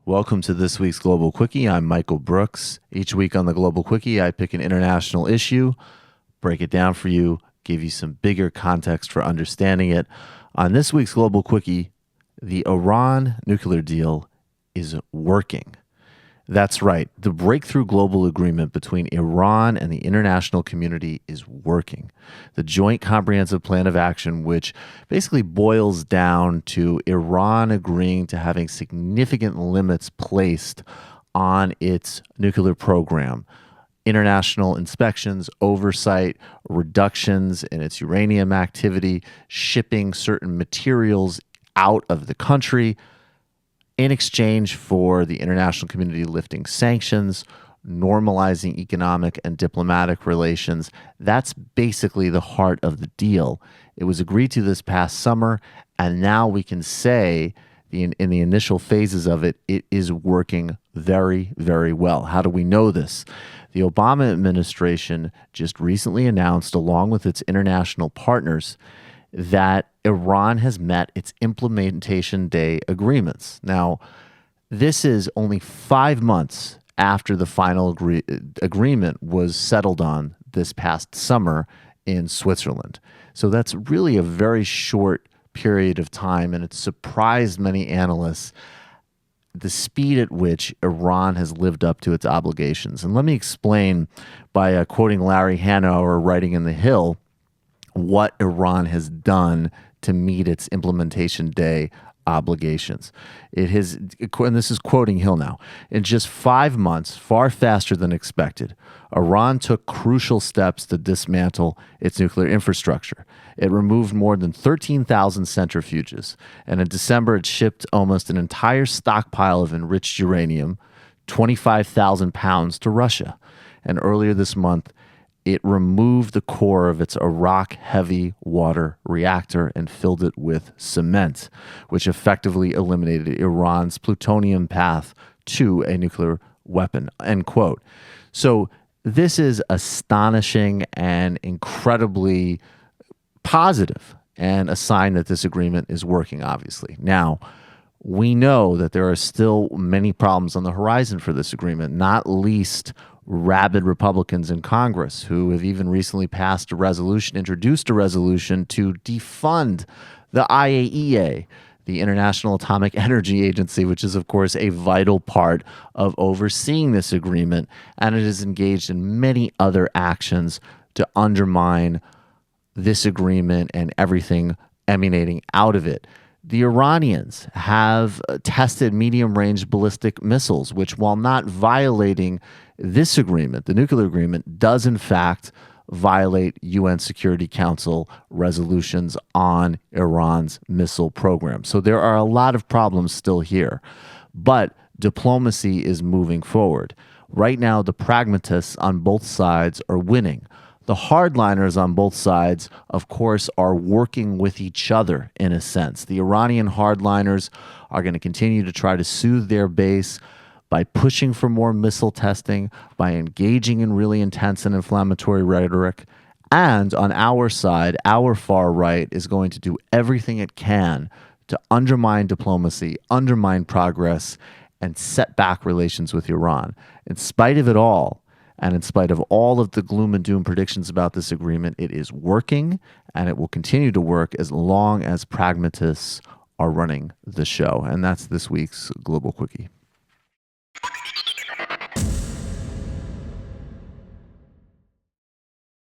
Welcome to this week's Global Quickie. I'm Michael Brooks. Each week on the Global Quickie, I pick an international issue, break it down for you, give you some bigger context for understanding it. On this week's Global Quickie, the Iran nuclear deal is working. That's right. The breakthrough global agreement between Iran and the international community is working. The Joint Comprehensive Plan of Action, which basically boils down to Iran agreeing to having significant limits placed on its nuclear program, international inspections, oversight, reductions in its uranium activity, shipping certain materials out of the country, in exchange for the international community lifting sanctions, normalizing economic and diplomatic relations. That's basically the heart of the deal. It was agreed to this past summer, and now we can say in the initial phases of it, it is working very, very well. How do we know this? The Obama administration just recently announced, along with its international partners, that Iran has met its implementation day agreements. Now, this is only 5 months after the final agreement was settled on this past summer in Switzerland. So that's really a very short period of time, and it surprised many analysts the speed at which Iran has lived up to its obligations. And let me explain by quoting Larry Hanauer, writing in The Hill, what Iran has done to meet its implementation day obligations. It has, and this is quoting Hill now, in just 5 months, far faster than expected, Iran took crucial steps to dismantle its nuclear infrastructure. It removed more than 13,000 centrifuges, and in December it shipped almost an entire stockpile of enriched uranium, 25,000 pounds, to Russia. And earlier this month, it removed the core of its Iraq heavy water reactor and filled it with cement, which effectively eliminated Iran's plutonium path to a nuclear weapon, end quote. So this is astonishing and incredibly positive, and a sign that this agreement is working, obviously. Now, we know that there are still many problems on the horizon for this agreement, not least rabid Republicans in Congress who have even recently introduced a resolution to defund the IAEA, the International Atomic Energy Agency, which is, of course, a vital part of overseeing this agreement, and it is engaged in many other actions to undermine this agreement and everything emanating out of it. The Iranians have tested medium-range ballistic missiles, which, while not violating this agreement, the nuclear agreement, does in fact violate UN Security Council resolutions on Iran's missile program. So there are a lot of problems still here, but diplomacy is moving forward. Right now, the pragmatists on both sides are winning. The hardliners on both sides, of course, are working with each other in a sense. The Iranian hardliners are going to continue to try to soothe their base by pushing for more missile testing, by engaging in really intense and inflammatory rhetoric. And on our side, our far right is going to do everything it can to undermine diplomacy, undermine progress, and set back relations with Iran. In spite of it all, and in spite of all of the gloom and doom predictions about this agreement, it is working, and it will continue to work as long as pragmatists are running the show. And that's this week's Global Quickie.